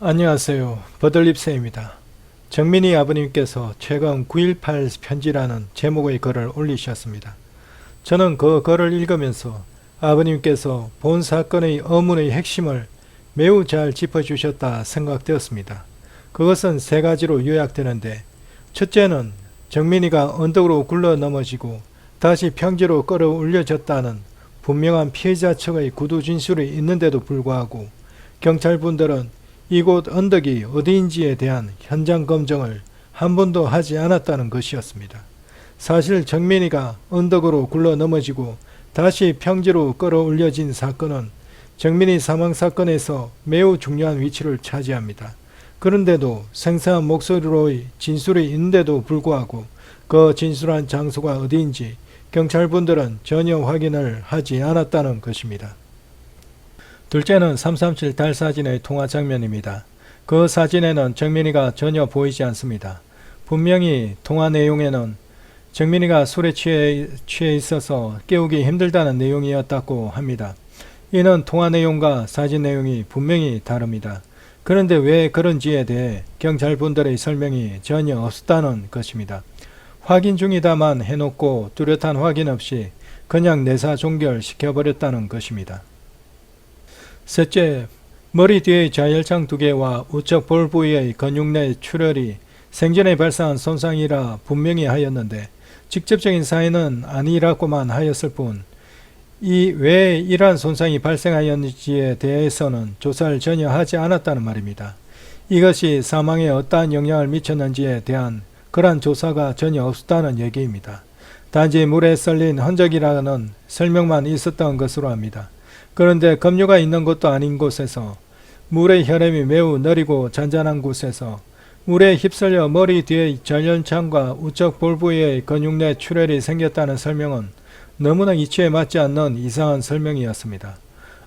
안녕하세요. 버들립새입니다. 정민희 아버님께서 최근 9.18 편지라는 제목의 글을 올리셨습니다. 저는 그 글을 읽으면서 아버님께서 본 사건의 어문의 핵심을 매우 잘 짚어주셨다 생각되었습니다. 그것은 세 가지로 요약되는데, 첫째는 정민이가 언덕으로 굴러 넘어지고 다시 평지로 끌어올려졌다는 분명한 피해자 측의 구두 진술이 있는데도 불구하고 경찰분들은 이곳 언덕이 어디인지에 대한 현장 검증을 한 번도 하지 않았다는 것이었습니다. 사실 정민이가 언덕으로 굴러 넘어지고 다시 평지로 끌어올려진 사건은 정민이 사망 사건에서 매우 중요한 위치를 차지합니다. 그런데도 생생한 목소리로의 진술이 있는데도 불구하고 그 진술한 장소가 어디인지 경찰분들은 전혀 확인을 하지 않았다는 것입니다. 둘째는 337 달사진의 통화 장면입니다. 그 사진에는 정민이가 전혀 보이지 않습니다. 분명히 통화 내용에는 정민이가 술에 취해 있어서 깨우기 힘들다는 내용이었다고 합니다. 이는 통화 내용과 사진 내용이 분명히 다릅니다. 그런데 왜 그런지에 대해 경찰분들의 설명이 전혀 없었다는 것입니다. 확인 중이다만 해놓고 뚜렷한 확인 없이 그냥 내사 종결시켜버렸다는 것입니다. 셋째, 머리 뒤의 자혈창 2개와 우측 볼 부위의 근육 내 출혈이 생전에 발생한 손상이라 분명히 하였는데 직접적인 사인은 아니라고만 하였을 뿐, 왜 이러한 손상이 발생하였는지에 대해서는 조사를 전혀 하지 않았다는 말입니다. 이것이 사망에 어떠한 영향을 미쳤는지에 대한 그러한 조사가 전혀 없었다는 얘기입니다. 단지 물에 썰린 흔적이라는 설명만 있었던 것으로 합니다. 그런데 급류가 있는 곳도 아닌 곳에서, 물의 혈압이 매우 느리고 잔잔한 곳에서 물에 휩쓸려 머리 뒤의 전연창과 우측 볼 부위의 근육 내 출혈이 생겼다는 설명은 너무나 이치에 맞지 않는 이상한 설명이었습니다.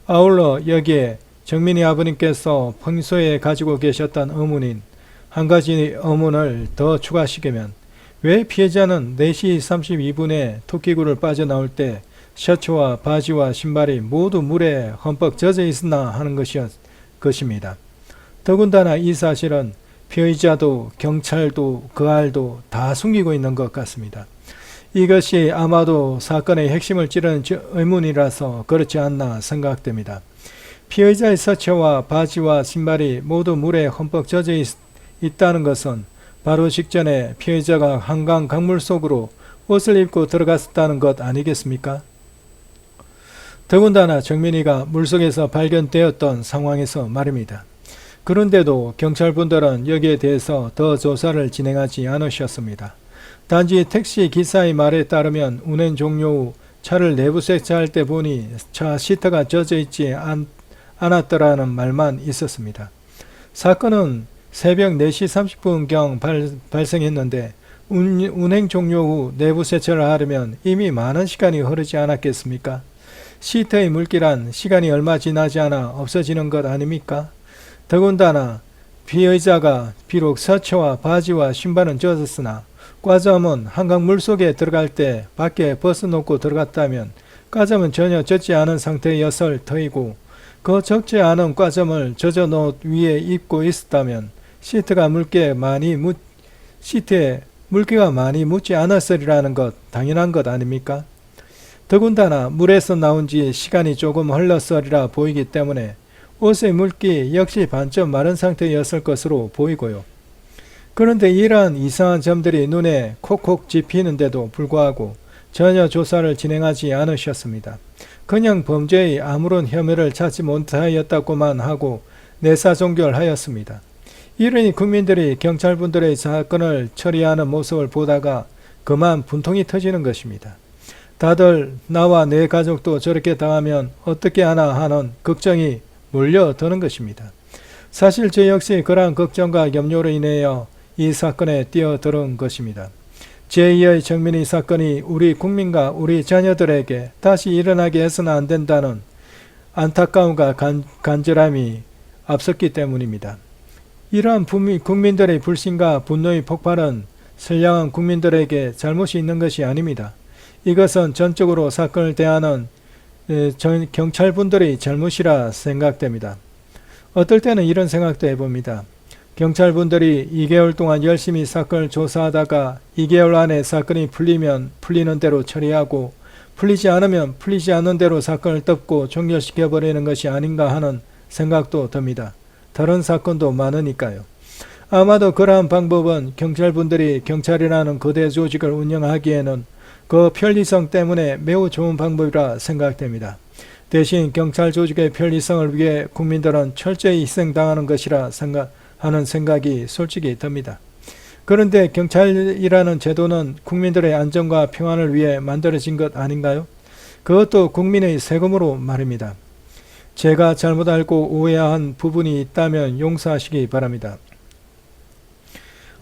아울러 여기에 정민이 아버님께서 평소에 가지고 계셨던 의문인 한 가지 의문을 더 추가시키면, 왜 피해자는 4시 32분에 토끼굴을 빠져나올 때 셔츠와 바지와 신발이 모두 물에 흠뻑 젖어 있었나 하는 것입니다. 더군다나 이 사실은 피의자도 경찰도 그알도 다 숨기고 있는 것 같습니다. 이것이 아마도 사건의 핵심을 찌르는 의문이라서 그렇지 않나 생각됩니다. 피의자의 셔츠와 바지와 신발이 모두 물에 흠뻑 젖어 있다는 것은 바로 직전에 피의자가 한강 강물 속으로 옷을 입고 들어갔었다는 것 아니겠습니까? 더군다나 정민이가 물속에서 발견되었던 상황에서 말입니다. 그런데도 경찰분들은 여기에 대해서 더 조사를 진행하지 않으셨습니다. 단지 택시 기사의 말에 따르면 운행 종료 후 차를 내부 세차할 때 보니 차 시트가 젖어 있지 않았더라는 말만 있었습니다. 사건은 새벽 4시 30분경 발생했는데 운행 종료 후 내부 세차를 하려면 이미 많은 시간이 흐르지 않았겠습니까? 시트의 물기란 시간이 얼마 지나지 않아 없어지는 것 아닙니까? 더군다나 피의자가 비록 셔츠와 바지와 신발은 젖었으나 과점은 한강 물속에 들어갈 때 밖에 벗어놓고 들어갔다면 과점은 전혀 젖지 않은 상태였을 터이고, 그 적지 않은 과점을 젖은 옷 위에 입고 있었다면 시트에 물기가 많이 묻지 않았으리라는 것 당연한 것 아닙니까? 더군다나 물에서 나온 지 시간이 조금 흘렀으리라 보이기 때문에 옷의 물기 역시 반쯤 마른 상태였을 것으로 보이고요. 그런데 이러한 이상한 점들이 눈에 콕콕 집히는데도 불구하고 전혀 조사를 진행하지 않으셨습니다. 그냥 범죄의 아무런 혐의를 찾지 못하였다고만 하고 내사 종결하였습니다. 이러니 국민들이 경찰분들의 사건을 처리하는 모습을 보다가 그만 분통이 터지는 것입니다. 다들 나와 내 가족도 저렇게 당하면 어떻게 하나 하는 걱정이 몰려드는 것입니다. 사실 저 역시 그러한 걱정과 염려로 인하여 이 사건에 뛰어드는 것입니다. 제2의 정민이 사건이 우리 국민과 우리 자녀들에게 다시 일어나게 해서는 안 된다는 안타까움과 간절함이 앞섰기 때문입니다. 이러한 국민들의 불신과 분노의 폭발은 선량한 국민들에게 잘못이 있는 것이 아닙니다. 이것은 전적으로 사건을 대하는 경찰분들의 잘못이라 생각됩니다. 어떨 때는 이런 생각도 해봅니다. 경찰분들이 2개월 동안 열심히 사건을 조사하다가 2개월 안에 사건이 풀리면 풀리는 대로 처리하고 풀리지 않으면 풀리지 않는 대로 사건을 덮고 종결시켜버리는 것이 아닌가 하는 생각도 듭니다. 다른 사건도 많으니까요. 아마도 그러한 방법은 경찰분들이 경찰이라는 거대 조직을 운영하기에는 그 편리성 때문에 매우 좋은 방법이라 생각됩니다. 대신 경찰 조직의 편리성을 위해 국민들은 철저히 희생당하는 것이라 하는 생각이 솔직히 듭니다. 그런데 경찰이라는 제도는 국민들의 안전과 평안을 위해 만들어진 것 아닌가요? 그것도 국민의 세금으로 말입니다. 제가 잘못 알고 오해한 부분이 있다면 용서하시기 바랍니다.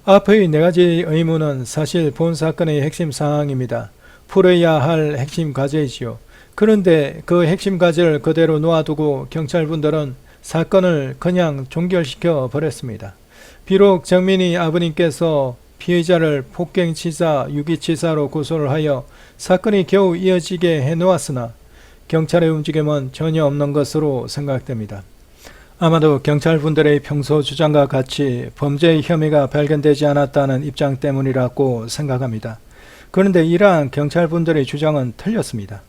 앞의 4가지 의무는 사실 본 사건의 핵심 사항입니다. 풀어야 할 핵심 과제이지요. 그런데 그 핵심 과제를 그대로 놓아두고 경찰분들은 사건을 그냥 종결시켜 버렸습니다. 비록 정민희 아버님께서 피해자를 폭행치사, 유기치사로 고소를 하여 사건이 겨우 이어지게 해놓았으나 경찰의 움직임은 전혀 없는 것으로 생각됩니다. 아마도 경찰분들의 평소 주장과 같이 범죄의 혐의가 발견되지 않았다는 입장 때문이라고 생각합니다. 그런데 이러한 경찰분들의 주장은 틀렸습니다.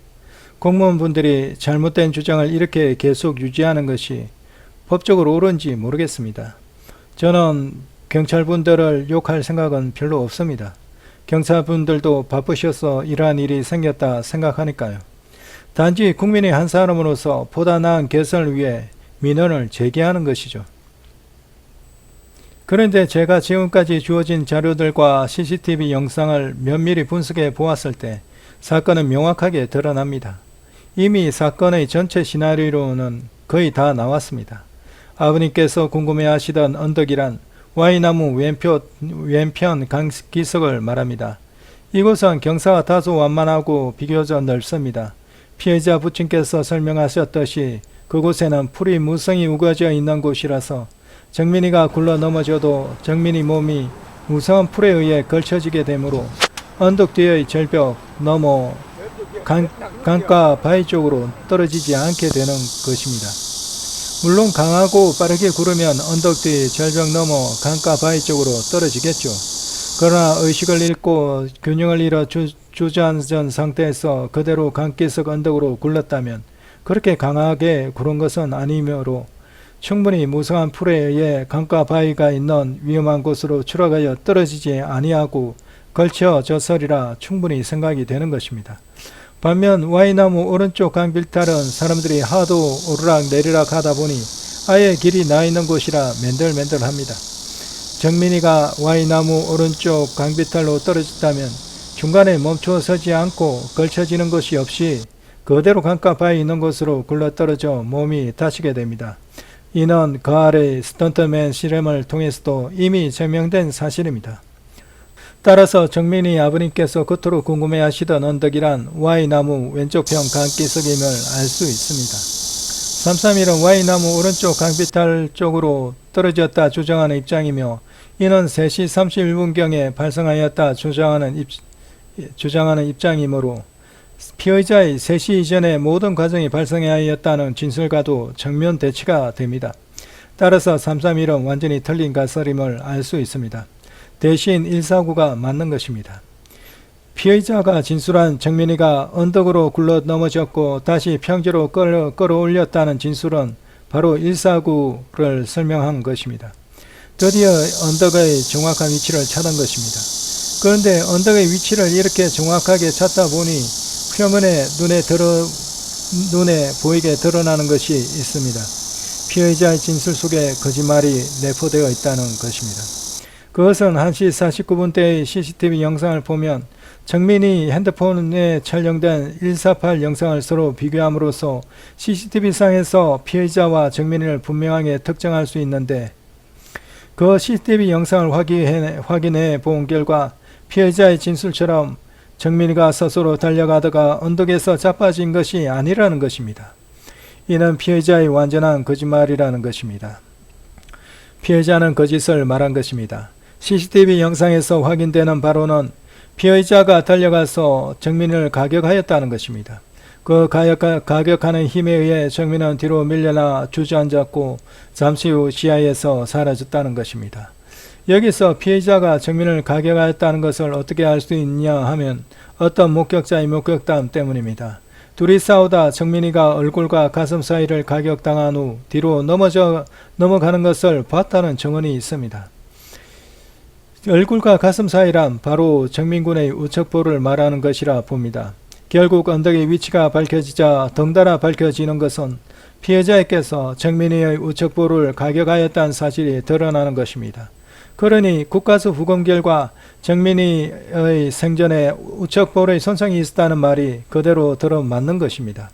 공무원분들이 잘못된 주장을 이렇게 계속 유지하는 것이 법적으로 옳은지 모르겠습니다. 저는 경찰분들을 욕할 생각은 별로 없습니다. 경찰분들도 바쁘셔서 이러한 일이 생겼다 생각하니까요. 단지 국민의 한 사람으로서 보다 나은 개선을 위해 민원을 제기하는 것이죠. 그런데 제가 지금까지 주어진 자료들과 CCTV 영상을 면밀히 분석해 보았을 때 사건은 명확하게 드러납니다. 이미 사건의 전체 시나리오는 거의 다 나왔습니다. 아버님께서 궁금해하시던 언덕이란 Y나무 왼편 기슭을 말합니다. 이곳은 경사가 다소 완만하고 비교적 넓습니다. 피해자 부친께서 설명하셨듯이 그곳에는 풀이 무성히 우거져 있는 곳이라서 정민이가 굴러 넘어져도 정민이 몸이 무성한 풀에 의해 걸쳐지게 되므로 언덕 뒤의 절벽 넘어 강가 바위 쪽으로 떨어지지 않게 되는 것입니다. 물론 강하고 빠르게 구르면 언덕 뒤 절벽 넘어 강가 바위 쪽으로 떨어지겠죠. 그러나 의식을 잃고 균형을 잃어 주저앉은 상태에서 그대로 강기슭 언덕으로 굴렀다면 그렇게 강하게 구른 것은 아니므로 충분히 무성한 풀에 의해 강가 바위가 있는 위험한 곳으로 추락하여 떨어지지 아니하고 걸쳐졌으리라 충분히 생각이 되는 것입니다. 반면 Y나무 오른쪽 강빌탈은 사람들이 하도 오르락 내리락 하다 보니 아예 길이 나 있는 곳이라 맨들맨들합니다. 정민이가 Y나무 오른쪽 강빌탈로 떨어졌다면 중간에 멈춰 서지 않고 걸쳐지는 것이 없이 그대로 강가 바위 있는 곳으로 굴러떨어져 몸이 다치게 됩니다. 이는 그 아래 스턴트맨 실험을 통해서도 이미 증명된 사실입니다. 따라서 정민희 아버님께서 겉으로 궁금해하시던 언덕이란 Y나무 왼쪽편 강기슭임을 알 수 있습니다. 331은 Y나무 오른쪽 강비탈 쪽으로 떨어졌다 주장하는 입장이며 이는 3시 31분경에 발생하였다 주장하는 입장이므로 피의자의 3시 이전에 모든 과정이 발생하였다는 진술과도 정면 대치가 됩니다. 따라서 331은 완전히 틀린 가설임을 알 수 있습니다. 대신 149가 맞는 것입니다. 피의자가 진술한 정민이가 언덕으로 굴러 넘어졌고 다시 평지로 끌어올렸다는 진술은 바로 149를 설명한 것입니다. 드디어 언덕의 정확한 위치를 찾은 것입니다. 그런데 언덕의 위치를 이렇게 정확하게 찾다 보니 표면에 눈에 보이게 드러나는 것이 있습니다. 피해자의 진술 속에 거짓말이 내포되어 있다는 것입니다. 그것은 1시 49분 때의 CCTV 영상을 보면 정민이 핸드폰에 촬영된 148 영상을 서로 비교함으로써 CCTV상에서 피해자와 정민이를 분명하게 특정할 수 있는데 그 CCTV 영상을 확인해 본 결과 피해자의 진술처럼 정민이가 스스로 달려가다가 언덕에서 자빠진 것이 아니라는 것입니다. 이는 피해자의 완전한 거짓말이라는 것입니다. 피해자는 거짓을 말한 것입니다. CCTV 영상에서 확인되는 바로는 피해자가 달려가서 정민이를 가격하였다는 것입니다. 그 가격하는 힘에 의해 정민은 뒤로 밀려나 주저앉았고 잠시 후 시야에서 사라졌다는 것입니다. 여기서 피해자가 정민을 가격하였다는 것을 어떻게 알 수 있냐 하면 어떤 목격자의 목격담 때문입니다. 둘이 싸우다 정민이가 얼굴과 가슴 사이를 가격당한 후 뒤로 넘어가는 것을 봤다는 증언이 있습니다. 얼굴과 가슴 사이란 바로 정민군의 우측볼을 말하는 것이라 봅니다. 결국 언덕의 위치가 밝혀지자 덩달아 밝혀지는 것은 피해자에게서 정민이의 우측볼을 가격하였다는 사실이 드러나는 것입니다. 그러니 국가수 부검 결과 정민이의 생전에 우측볼의 손상이 있었다는 말이 그대로 들어맞는 것입니다.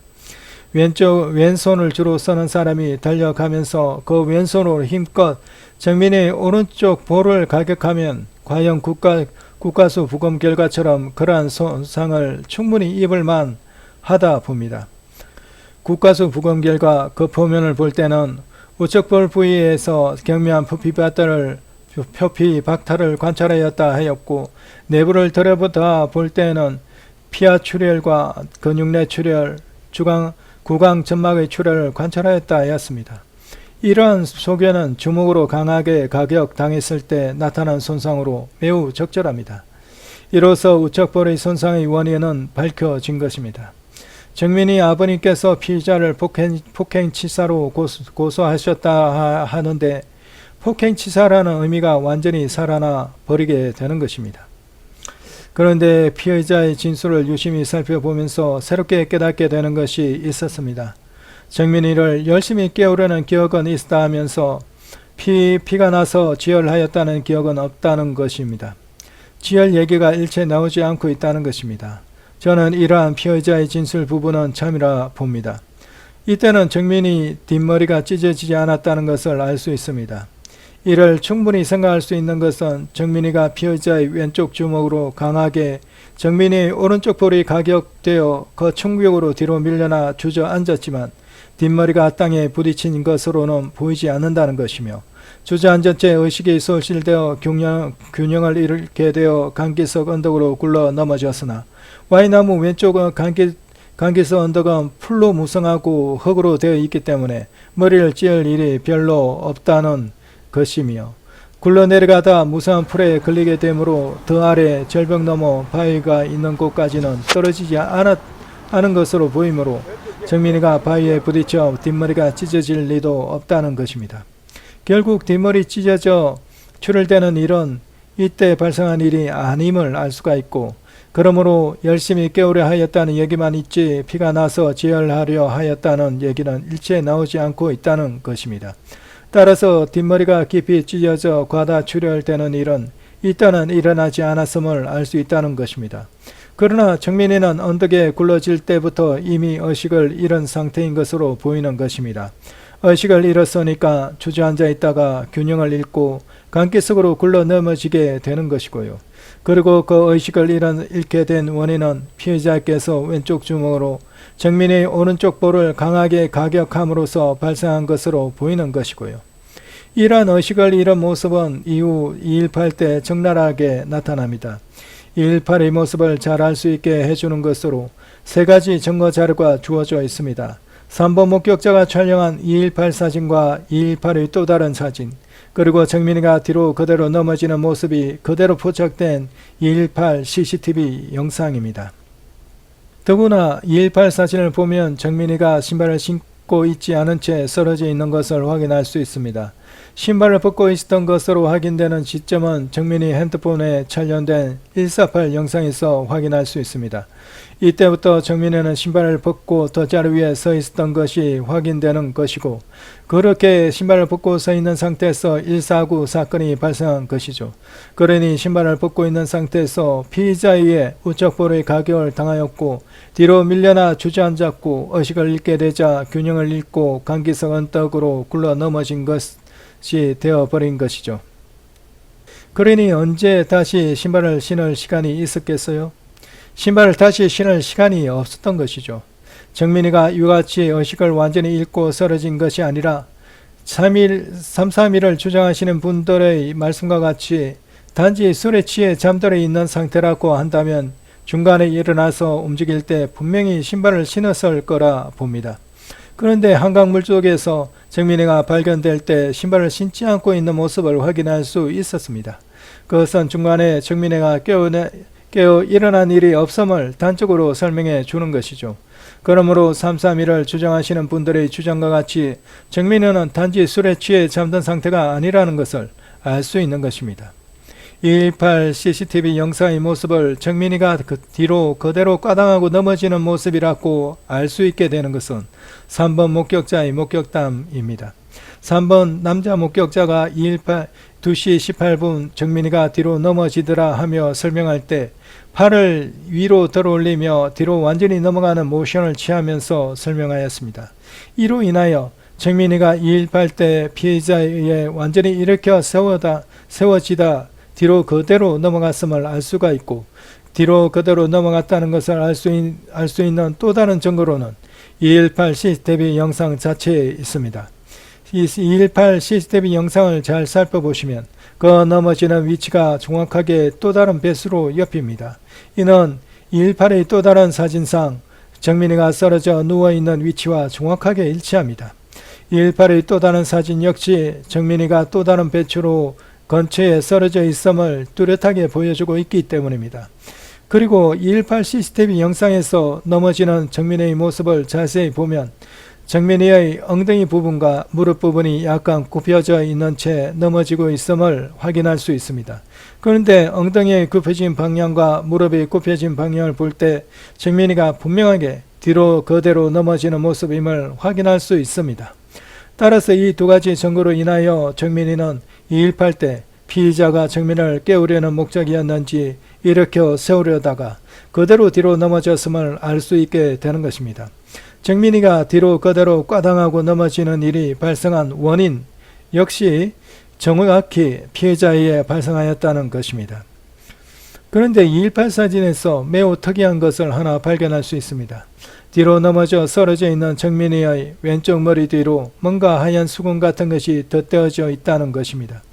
왼손을 주로 쓰는 사람이 달려가면서 그 왼손으로 힘껏 정민의 오른쪽 볼을 가격하면 과연 국가수 부검 결과처럼 그러한 손상을 충분히 입을 만하다 봅니다. 국가수 부검 결과 그 표면을 볼 때는 우측볼 부위에서 경미한 표피 박탈을 관찰하였다 하였고, 내부를 들여보다 볼 때는 피하 출혈과 근육내 출혈, 구강 점막의 출혈을 관찰하였다 하였습니다. 이러한 소견은 주먹으로 강하게 가격당했을 때 나타난 손상으로 매우 적절합니다. 이로써 우측볼의 손상의 원인은 밝혀진 것입니다. 정민이 아버님께서 피의자를 폭행치사로 고소하셨다 하는데 폭행치사라는 의미가 완전히 살아나 버리게 되는 것입니다. 그런데 피의자의 진술을 유심히 살펴보면서 새롭게 깨닫게 되는 것이 있었습니다. 정민이를 열심히 깨우려는 기억은 있다 하면서 피가 나서 지혈하였다는 기억은 없다는 것입니다. 지혈 얘기가 일체 나오지 않고 있다는 것입니다. 저는 이러한 피의자의 진술 부분은 참이라 봅니다. 이때는 정민이 뒷머리가 찢어지지 않았다는 것을 알 수 있습니다. 이를 충분히 생각할 수 있는 것은 정민이가 피의자의 왼쪽 주먹으로 강하게 정민이의 오른쪽 볼이 가격되어 그 충격으로 뒤로 밀려나 주저앉았지만 뒷머리가 땅에 부딪힌 것으로는 보이지 않는다는 것이며, 주저앉은 채 의식이 소실되어 균형을 잃게 되어 강기석 언덕으로 굴러 넘어졌으나 와이나무 왼쪽은 강기석 언덕은 풀로 무성하고 흙으로 되어 있기 때문에 머리를 찧을 일이 별로 없다는 것이며, 굴러내려가다 무성한 풀에 걸리게 되므로 더 아래 절벽 너머 바위가 있는 곳까지는 떨어지지 않은 것으로 보이므로 정민이가 바위에 부딪혀 뒷머리가 찢어질 리도 없다는 것입니다. 결국 뒷머리 찢어져 출혈되는 일은 이때 발생한 일이 아님을 알 수가 있고, 그러므로 열심히 깨우려 하였다는 얘기만 있지 피가 나서 지혈하려 하였다는 얘기는 일체 나오지 않고 있다는 것입니다. 따라서 뒷머리가 깊이 찢어져 과다 출혈되는 일은 이때는 일어나지 않았음을 알 수 있다는 것입니다. 그러나 정민이는 언덕에 굴러질 때부터 이미 의식을 잃은 상태인 것으로 보이는 것입니다. 의식을 잃었으니까 주저앉아 있다가 균형을 잃고 강기석으로 굴러 넘어지게 되는 것이고요. 그리고 그 의식을 잃게 된 원인은 피해자께서 왼쪽 주먹으로 정민의 오른쪽 볼을 강하게 가격함으로써 발생한 것으로 보이는 것이고요. 이러한 의식을 잃은 모습은 이후 2.18 때 적나라하게 나타납니다. 2.18의 모습을 잘 알 수 있게 해주는 것으로 세 가지 증거 자료가 주어져 있습니다. 3번 목격자가 촬영한 2.18 사진과 2.18의 또 다른 사진, 그리고 정민이가 뒤로 그대로 넘어지는 모습이 그대로 포착된 2.18 CCTV 영상입니다. 더구나 2.18 사진을 보면 정민이가 신발을 신고 있지 않은 채 쓰러져 있는 것을 확인할 수 있습니다. 신발을 벗고 있었던 것으로 확인되는 시점은 정민이 핸드폰에 촬영된 148 영상에서 확인할 수 있습니다. 이때부터 정민이는 신발을 벗고 돗자리 위에 서 있었던 것이 확인되는 것이고, 그렇게 신발을 벗고 서 있는 상태에서 149 사건이 발생한 것이죠. 그러니 신발을 벗고 있는 상태에서 피의자에 의해 우측볼의 가격을 당하였고, 뒤로 밀려나 주저앉았고 의식을 잃게 되자 균형을 잃고 강기석 언덕으로 굴러 넘어진 것이 되어버린 것이죠. 그러니 언제 다시 신발을 신을 시간이 있었겠어요? 신발을 다시 신을 시간이 없었던 것이죠. 정민이가 이같이 의식을 완전히 잃고 쓰러진 것이 아니라 3.3일을 주장하시는 분들의 말씀과 같이 단지 술에 취해 잠들어 있는 상태라고 한다면 중간에 일어나서 움직일 때 분명히 신발을 신었을 거라 봅니다. 그런데 한강 물속에서 정민이가 발견될 때 신발을 신지 않고 있는 모습을 확인할 수 있었습니다. 그것은 중간에 정민이가 깨어 일어난 일이 없음을 단적으로 설명해 주는 것이죠. 그러므로 331을 주장하시는 분들의 주장과 같이 정민이는 단지 술에 취해 잠든 상태가 아니라는 것을 알 수 있는 것입니다. 218 CCTV 영상의 모습을 정민이가 뒤로 그대로 꽈당하고 넘어지는 모습이라고 알 수 있게 되는 것은 3번 목격자의 목격담입니다. 3번 남자 목격자가 218 2시 18분 정민이가 뒤로 넘어지더라 하며 설명할 때 팔을 위로 들어올리며 뒤로 완전히 넘어가는 모션을 취하면서 설명하였습니다. 이로 인하여 정민이가 218 때 피해자에 의해 완전히 일으켜 세워지다 뒤로 그대로 넘어갔음을 알 수가 있고, 뒤로 그대로 넘어갔다는 것을 알 수 있는 또 다른 증거로는 218 CCTV 영상 자체에 있습니다. 이 218 CCTV 영상을 잘 살펴보시면 그 넘어지는 위치가 정확하게 또 다른 배수로 옆입니다. 이는 218의 또 다른 사진상 정민이가 쓰러져 누워있는 위치와 정확하게 일치합니다. 218의 또 다른 사진 역시 정민이가 또 다른 배수로 근처에 쓰러져 있음을 뚜렷하게 보여주고 있기 때문입니다. 그리고 218 CCTV 영상에서 넘어지는 정민이의 모습을 자세히 보면 정민이의 엉덩이 부분과 무릎 부분이 약간 굽혀져 있는 채 넘어지고 있음을 확인할 수 있습니다. 그런데 엉덩이의 굽혀진 방향과 무릎이 굽혀진 방향을 볼 때 정민이가 분명하게 뒤로 그대로 넘어지는 모습임을 확인할 수 있습니다. 따라서 이 두 가지 증거로 인하여 정민이는 218 때 피의자가 정민을 깨우려는 목적이었는지 일으켜 세우려다가 그대로 뒤로 넘어졌음을 알 수 있게 되는 것입니다. 정민이가 뒤로 그대로 꽈당하고 넘어지는 일이 발생한 원인 역시 정확히 피해자에 의해 발생하였다는 것입니다. 그런데 218 사진에서 매우 특이한 것을 하나 발견할 수 있습니다. 뒤로 넘어져 쓰러져 있는 정민이의 왼쪽 머리 뒤로 뭔가 하얀 수건 같은 것이 덧대어져 있다는 것입니다.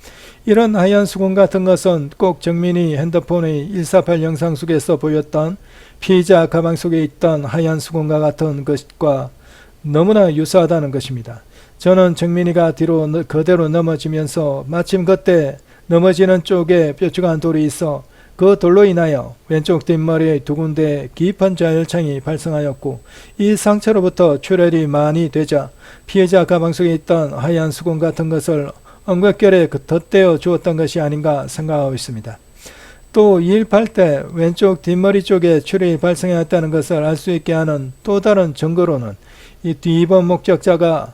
이런 하얀 수건 같은 것은 꼭 정민이 핸드폰의 148 영상 속에서 보였던 피의자 가방 속에 있던 하얀 수건과 같은 것과 너무나 유사하다는 것입니다. 저는 정민이가 뒤로 그대로 넘어지면서 마침 그때 넘어지는 쪽에 뾰족한 돌이 있어 그 돌로 인하여 왼쪽 뒷머리의 두 군데 깊은 자열창이 발생하였고, 이 상처로부터 출혈이 많이 되자 피해자 가방 속에 있던 하얀 수건 같은 것을 엉겁결에 덧대어 주었던 것이 아닌가 생각하고 있습니다. 또 218 때 왼쪽 뒷머리 쪽에 출혈이 발생했다는 것을 알 수 있게 하는 또 다른 증거로는 이 2번 목격자가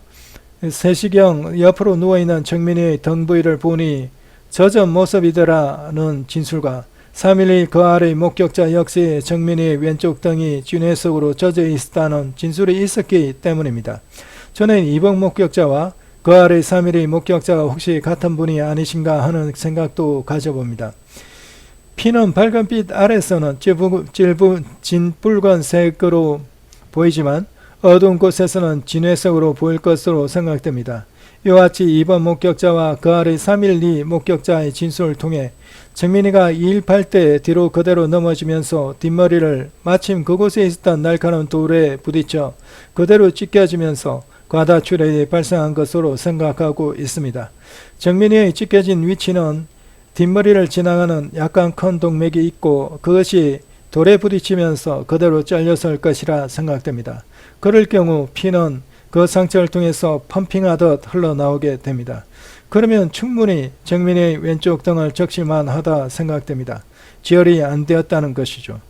3시경 옆으로 누워있는 정민이의 등 부위를 보니 젖은 모습이더라는 진술과 312 그 아래 목격자 역시 정민이의 왼쪽 등이 진회석으로 젖어 있었다는 진술이 있었기 때문입니다. 저는 2번 목격자와 그 아래 312 목격자가 혹시 같은 분이 아니신가 하는 생각도 가져봅니다. 피는 밝은빛 아래서는 진붉은색으로 보이지만 어두운 곳에서는 진회색으로 보일 것으로 생각됩니다. 이와 같이 2번 목격자와 그 아래 312 목격자의 진술을 통해 정민이가 218 때 뒤로 그대로 넘어지면서 뒷머리를 마침 그곳에 있었던 날카로운 돌에 부딪혀 그대로 찢겨지면서 과다 출혈이 발생한 것으로 생각하고 있습니다. 정민이의 찢겨진 위치는 뒷머리를 지나가는 약간 큰 동맥이 있고 그것이 돌에 부딪히면서 그대로 잘렸을 것이라 생각됩니다. 그럴 경우 피는 그 상처를 통해서 펌핑하듯 흘러나오게 됩니다. 그러면 충분히 정민이의 왼쪽 등을 적실만 하다 생각됩니다. 지혈이 안 되었다는 것이죠.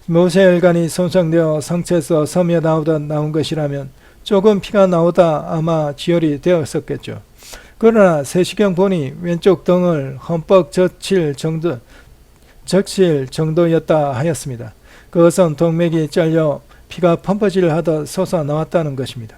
모세혈관이 손상되어 상처에서 섬에 나오듯 나온 것이라면 조금 피가 나오다 아마 지혈이 되었었겠죠. 그러나 세시경 보니 왼쪽 등을 흠뻑 적실 정도였다 하였습니다. 그것은 동맥이 잘려 피가 펌퍼질 하듯 솟아나왔다는 것입니다.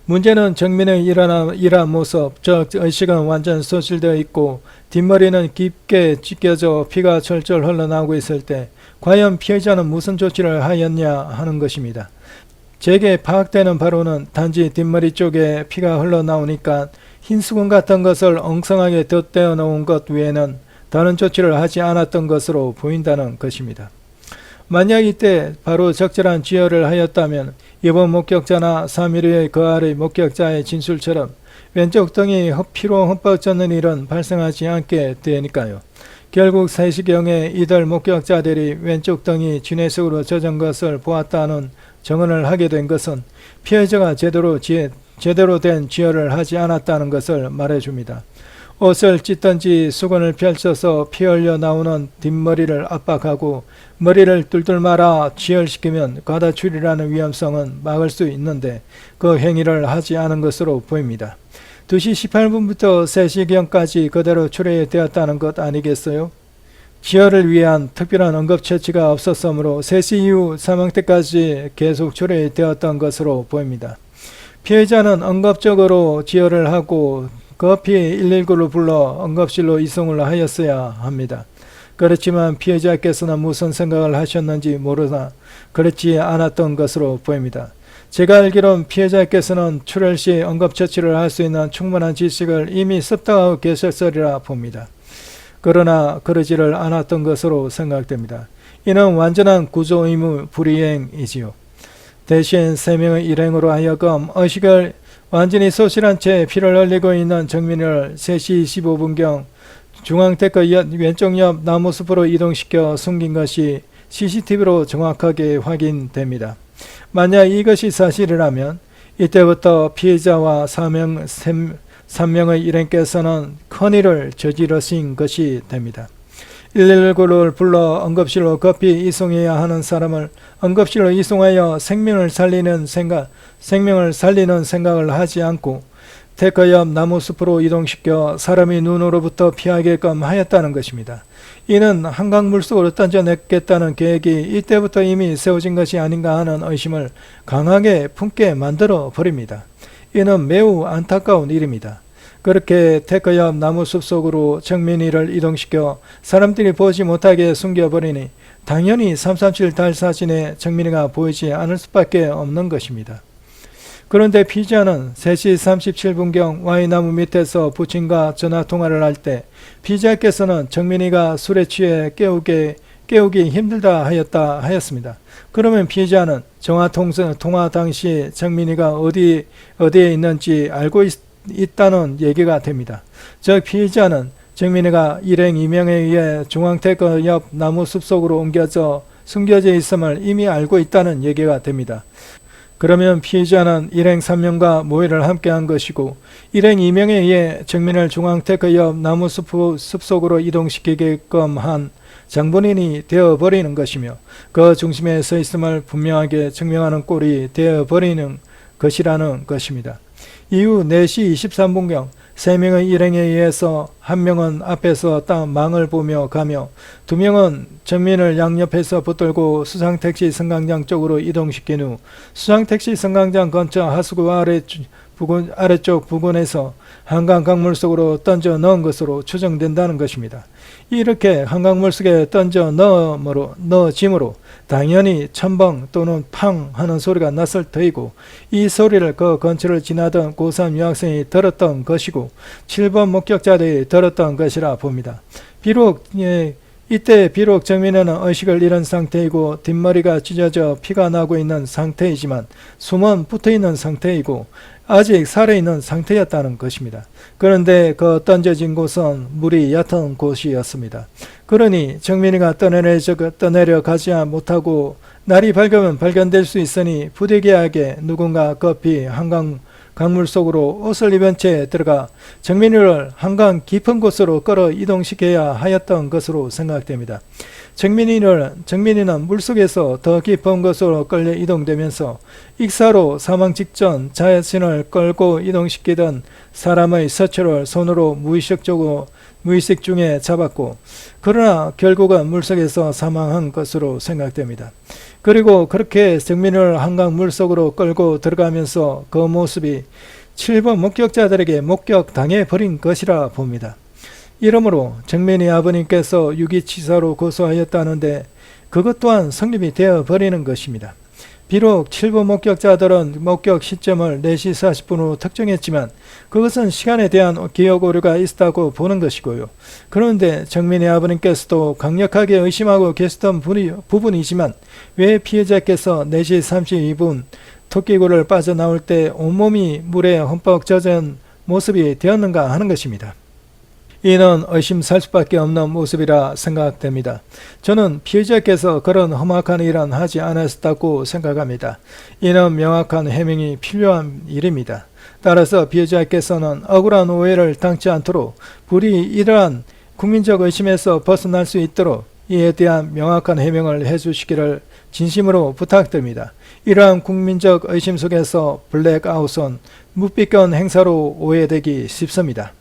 문제는 정민의 일한 모습, 즉 의식은 완전 소실되어 있고 뒷머리는 깊게 찢겨져 피가 철철 흘러나오고 있을 때 과연 피해자는 무슨 조치를 하였냐 하는 것입니다. 제게 파악되는 바로는 단지 뒷머리 쪽에 피가 흘러나오니까 흰 수건 같은 것을 엉성하게 덧대어 놓은 것 외에는 다른 조치를 하지 않았던 것으로 보인다는 것입니다. 만약 이때 바로 적절한 지혈을 하였다면 이번 목격자나 3일 후에 그 아래 목격자의 진술처럼 왼쪽 등이 피로 흠뻑 젖는 일은 발생하지 않게 되니까요. 결국 3시경에 이들 목격자들이 왼쪽 등이 진해석으로 젖은 것을 보았다는 증언을 하게 된 것은 피해자가 제대로 된 지혈을 하지 않았다는 것을 말해줍니다. 옷을 찢든지 수건을 펼쳐서 피 흘려 나오는 뒷머리를 압박하고 머리를 뚫뚫 말아 지혈시키면 과다출혈이라는 위험성은 막을 수 있는데 그 행위를 하지 않은 것으로 보입니다. 2시 18분부터 3시경까지 그대로 출혈되었다는 것 아니겠어요? 지혈을 위한 특별한 응급처치가 없었으므로 3시 이후 사망 때까지 계속 출혈되었던 것으로 보입니다. 피해자는 응급적으로 지혈을 하고 급히 119를 불러 응급실로 이송을 하였어야 합니다. 그렇지만 피해자께서는 무슨 생각을 하셨는지 모르나 그렇지 않았던 것으로 보입니다. 제가 알기론 피해자께서는 출혈 시 응급처치를 할 수 있는 충분한 지식을 이미 습득하고 계셨으리라 봅니다. 그러나 그러지를 않았던 것으로 생각됩니다. 이는 완전한 구조 의무 불이행이지요. 대신 3명의 일행으로 하여금 의식을 완전히 소실한 채 피를 흘리고 있는 정민을 3시 25분경 중앙테크 왼쪽 옆 나무숲으로 이동시켜 숨긴 것이 CCTV로 정확하게 확인됩니다. 만약 이것이 사실이라면 이때부터 피해자와 3명의 일행께서는 큰일을 저지르신 것이 됩니다. 119를 불러 응급실로 급히 이송해야 하는 사람을 응급실로 이송하여 생명을 살리는 생각을 하지 않고 테크 옆 나무숲으로 이동시켜 사람이 눈으로부터 피하게끔 하였다는 것입니다. 이는 한강 물속으로 던져내겠다는 계획이 이때부터 이미 세워진 것이 아닌가 하는 의심을 강하게 품게 만들어 버립니다. 이는 매우 안타까운 일입니다. 그렇게 테크 옆 나무숲 속으로 정민이를 이동시켜 사람들이 보지 못하게 숨겨버리니 당연히 337 달 사진에 정민이가 보이지 않을 수밖에 없는 것입니다. 그런데 피의자는 3시 37분경 Y나무 밑에서 부친과 전화통화를 할 때 피의자께서는 정민이가 술에 취해 깨우기 힘들다 하였습니다. 그러면 피의자는 통화 당시 정민이가 어디에 있는지 알고 있다는 얘기가 됩니다. 즉 피의자는 정민이가 일행 2명에 의해 중앙테크 옆 나무 숲속으로 숨겨져 있음을 이미 알고 있다는 얘기가 됩니다. 그러면 피의자는 일행 3명과 모의를 함께 한 것이고 일행 2명에 의해 정민을 중앙테크 옆 나무 숲속으로 이동시키게끔 한 장본인이 되어버리는 것이며 그 중심에 서 있음을 분명하게 증명하는 꼴이 되어버리는 것이라는 것입니다. 이후 4시 23분경 3명의 일행에 의해서 1명은 앞에서 망을 보며 가며 2명은 정민을 양옆에서 붙들고 수상택시 승강장 쪽으로 이동시킨 후 수상택시 승강장 근처 하수구 아래쪽 부근에서 한강 강물 속으로 던져 넣은 것으로 추정된다는 것입니다. 이렇게 한강물 속에 던져 넣어짐으로 당연히 첨벙 또는 팡 하는 소리가 났을 터이고 이 소리를 그 근처를 지나던 고3 유학생이 들었던 것이고 7번 목격자들이 들었던 것이라 봅니다. 이때 비록 정민은 의식을 잃은 상태이고 뒷머리가 찢어져 피가 나고 있는 상태이지만 숨은 붙어있는 상태이고 아직 살아있는 상태였다는 것입니다. 그런데 그 던져진 곳은 물이 얕은 곳이었습니다. 그러니 정민이가 떠내려 가지 못하고 날이 밝으면 발견될 수 있으니 부득이하게 누군가 급히 한강 강물 속으로 옷을 입은 채 들어가 정민이를 한강 깊은 곳으로 끌어 이동시켜야 하였던 것으로 생각됩니다. 정민이는 물속에서 더 깊은 곳으로 끌려 이동되면서 익사로 사망 직전 자신을 끌고 이동시키던 사람의 서초를 손으로 무의식 중에 잡았고 그러나 결국은 물속에서 사망한 것으로 생각됩니다. 그리고 그렇게 정민을 한강 물속으로 끌고 들어가면서 그 모습이 7번 목격자들에게 목격당해 버린 것이라 봅니다. 이러므로 정민이 아버님께서 유기치사로 고소하였다는데 그것 또한 성립이 되어 버리는 것입니다. 비록 7부 목격자들은 목격 시점을 4시 40분으로 특정했지만 그것은 시간에 대한 기억 오류가 있었다고 보는 것이고요. 그런데 정민의 아버님께서도 강력하게 의심하고 계셨던 부분이지만 왜 피해자께서 4시 32분 토끼굴을 빠져나올 때 온몸이 물에 흠뻑 젖은 모습이 되었는가 하는 것입니다. 이는 의심살 수밖에 없는 모습이라 생각됩니다. 저는 피해자께서 그런 험악한 일은 하지 않았다고 생각합니다. 이는 명확한 해명이 필요한 일입니다. 따라서 피해자께서는 억울한 오해를 당치 않도록 부디 이러한 국민적 의심에서 벗어날 수 있도록 이에 대한 명확한 해명을 해주시기를 진심으로 부탁드립니다. 이러한 국민적 의심 속에서 블랙아웃은 묵비권 행사로 오해되기 쉽습니다.